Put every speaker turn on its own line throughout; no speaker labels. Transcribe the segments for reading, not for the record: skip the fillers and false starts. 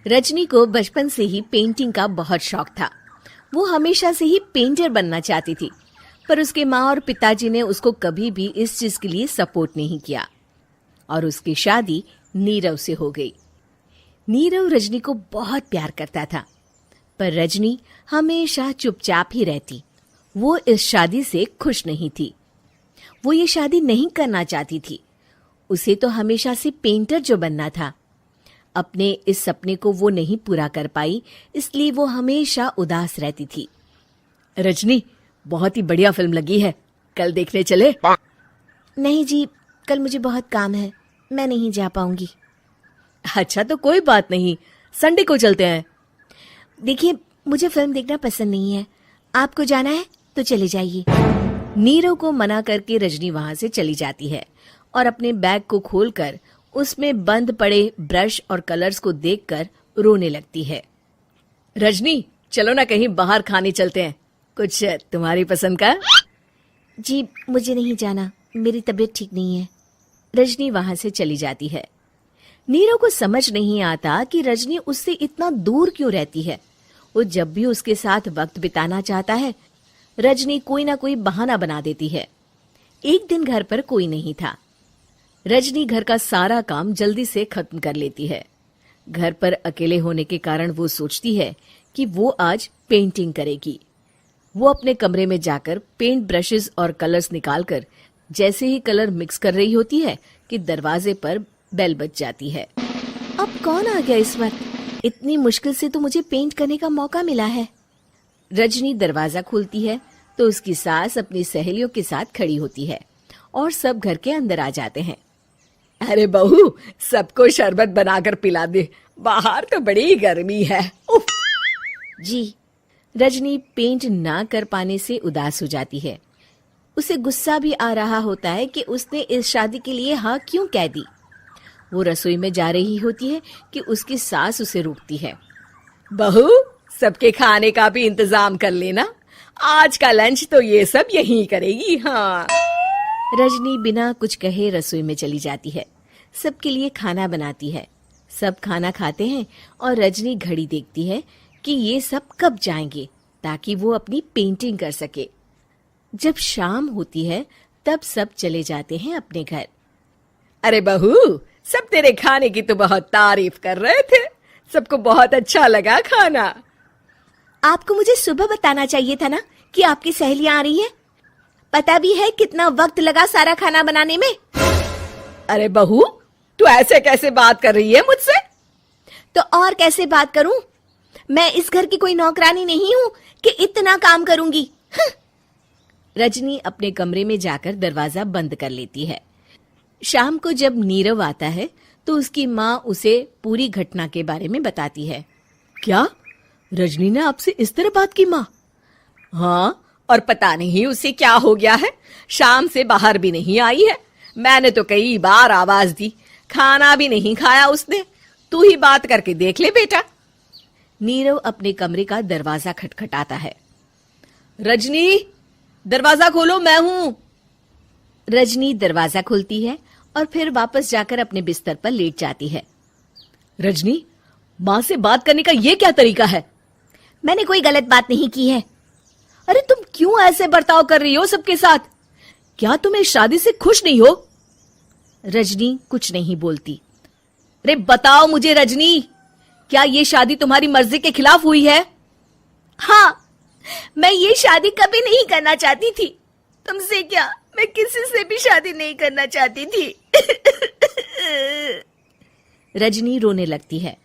रजनी को बचपन से ही पेंटिंग का बहुत शौक था। वो हमेशा से ही पेंटर बनना चाहती थी, पर उसके माँ और पिताजी ने उसको कभी भी इस चीज के लिए सपोर्ट नहीं किया और उसकी शादी नीरव से हो गई। नीरव रजनी को बहुत प्यार करता था, पर रजनी हमेशा चुपचाप ही रहती। वो इस शादी से खुश नहीं थी। वो ये शादी नहीं करना चाहती थी। उसे तो हमेशा से पेंटर जो बनना था। अपने इस सपने को वो नहीं पूरा कर पाई, इसलिए वो हमेशा उदास रहती थी। रजनी, बहुत ही बढ़िया फिल्म लगी है, कल देखने चले?
नहीं जी, कल मुझे बहुत काम है, मैं नहीं जा पाऊंगी।
अच्छा तो कोई बात नहीं, संडे को चलते हैं।
देखिए, मुझे फिल्म देखना पसंद नहीं है। आपको जाना है तो चले जाइए।
नीरव को मना करके रजनी वहां से चली जाती है और अपने बैग को खोलकर उसमें बंद पड़े ब्रश और कलर्स को देखकर रोने लगती है। रजनी, चलो ना कहीं बाहर खाने चलते हैं, कुछ तुम्हारी पसंद का।
जी, मुझे नहीं जाना, मेरी तबीयत ठीक नहीं है।
रजनी वहां से चली जाती है। नीरव को समझ नहीं आता कि रजनी उससे इतना दूर क्यों रहती है। वो जब भी उसके साथ वक्त बिताना चाहता है, रजनी कोई ना कोई बहाना बना देती है। एक दिन घर पर कोई नहीं था। रजनी घर का सारा काम जल्दी से खत्म कर लेती है। घर पर अकेले होने के कारण वो सोचती है कि वो आज पेंटिंग करेगी। वो अपने कमरे में जाकर पेंट ब्रशेस और कलर्स निकालकर जैसे ही कलर मिक्स कर रही होती है कि दरवाजे पर बेल बज जाती है।
अब कौन आ गया इस वक्त? इतनी मुश्किल से तो मुझे पेंट करने का मौका मिला है।
रजनी दरवाजा खोलती है तो उसकी सास अपनी सहेलियों के साथ खड़ी होती है और सब घर के अंदर आ जाते हैं। अरे बहू, सबको शरबत बनाकर पिला दे, बाहर तो बड़ी गर्मी है। उफ।
जी।
रजनी पेंट ना कर पाने से उदास हो जाती है। उसे गुस्सा भी आ रहा होता है कि उसने इस शादी के लिए हाँ क्यों कह दी। वो रसोई में जा रही होती है कि उसकी सास उसे रोकती है। बहू, सबके खाने का भी इंतजाम कर लेना, आज का लंच तो ये सब यहीं करेगी। हाँ। रजनी बिना कुछ कहे रसोई में चली जाती है। सबके लिए खाना बनाती है। सब खाना खाते हैं और रजनी घड़ी देखती है कि ये सब कब जाएंगे ताकि वो अपनी पेंटिंग कर सके। जब शाम होती है तब सब चले जाते हैं अपने घर। अरे बहू, सब तेरे खाने की तो बहुत तारीफ कर रहे थे, सबको बहुत अच्छा लगा खाना।
आपको मुझे सुबह बताना चाहिए था ना कि आपकी सहेलियां आ रही हैं। पता भी है कितना वक्त लगा सारा खाना बनाने में।
अरे बहू, तू ऐसे कैसे बात कर रही है मुझसे?
तो और कैसे बात करूं? मैं इस घर की कोई नौकरानी नहीं हूं कि इतना काम करूंगी।
रजनी अपने कमरे में जाकर दरवाजा बंद कर लेती है। शाम को जब नीरव आता है तो उसकी माँ उसे पूरी घटना के बारे में बताती है। क्या रजनी ने आपसे इस तरह बात की माँ? हाँ, और पता नहीं उसे क्या हो गया है, शाम से बाहर भी नहीं आई है। मैंने तो कई बार आवाज दी, खाना भी नहीं खाया उसने। तू ही बात करके देख ले बेटा। नीरव अपने कमरे का दरवाजा खटखटाता है। रजनी, दरवाजा खोलो, मैं हूं। रजनी दरवाजा खोलती है और फिर वापस जाकर अपने बिस्तर पर लेट जाती है। रजनी, माँ से बात करने का ये क्या तरीका है?
मैंने कोई गलत बात नहीं की है।
अरे तुम क्यों ऐसे बर्ताव कर रही हो सबके साथ? क्या तुम इस शादी से खुश नहीं हो? रजनी कुछ नहीं बोलती। अरे बताओ मुझे रजनी, क्या ये शादी तुम्हारी मर्जी के खिलाफ हुई है?
हाँ, मैं ये शादी कभी नहीं करना चाहती थी। तुमसे क्या, मैं किसी से भी शादी नहीं करना चाहती थी।
रजनी रोने लगती है।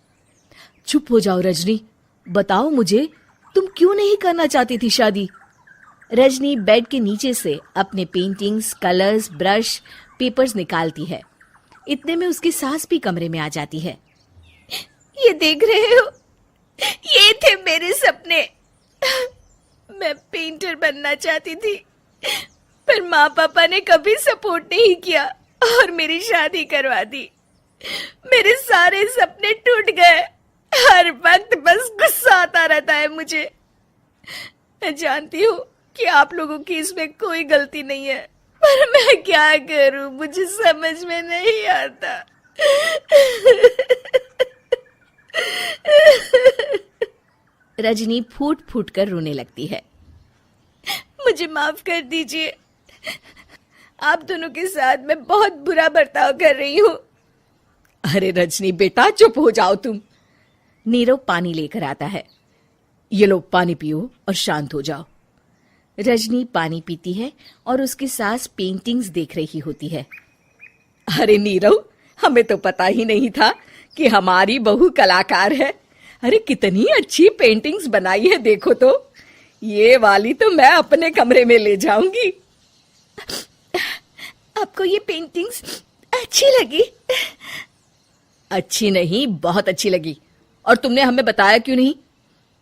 चुप हो जाओ रजनी, बताओ मुझे, तुम क्यों नहीं करना चाहती थी शादी? रजनी बेड के नीचे से अपने पेंटिंग्स, कलर्स, ब्रश, पेपर्स निकालती है। इतने में उसकी सास भी कमरे में आ जाती है।
ये देख रहे हो, ये थे मेरे सपने। मैं पेंटर बनना चाहती थी, पर माँ पापा ने कभी सपोर्ट नहीं किया और मेरी शादी करवा दी। मेरे सारे सपने टूट गए। हर वक्त बस गुस्सा आता रहता है मुझे। मैं जानती हूँ कि आप लोगों की इसमें कोई गलती नहीं है, पर मैं क्या करूँ, मुझे समझ में नहीं आता।
रजनी फूट फूट कर रोने लगती है।
मुझे माफ कर दीजिए, आप दोनों के साथ मैं बहुत बुरा बर्ताव कर रही हूँ।
अरे रजनी बेटा, चुप हो जाओ तुम। नीरव पानी लेकर आता है। ये लो पानी पियो और शांत हो जाओ। रजनी पानी पीती है और उसकी सास पेंटिंग्स देख रही होती है। अरे नीरव, हमें तो पता ही नहीं था कि हमारी बहू कलाकार है। अरे कितनी अच्छी पेंटिंग्स बनाई है, देखो तो। ये वाली तो मैं अपने कमरे में ले जाऊंगी।
आपको ये पेंटिंग्स अच्छी लगी?
अच्छी नहीं, बहुत अच्छी लगी। और तुमने हमें बताया क्यों नहीं?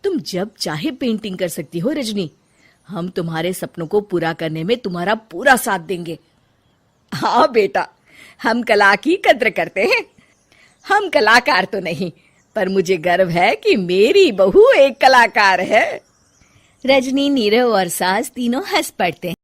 तुम जब चाहे पेंटिंग कर सकती हो रजनी। हम तुम्हारे सपनों को पूरा करने में तुम्हारा पूरा साथ देंगे। हाँ बेटा, हम कला की कद्र करते हैं। हम कलाकार तो नहीं, पर मुझे गर्व है कि मेरी बहू एक कलाकार है। रजनी, नीरव और सास तीनों हंस पड़ते हैं।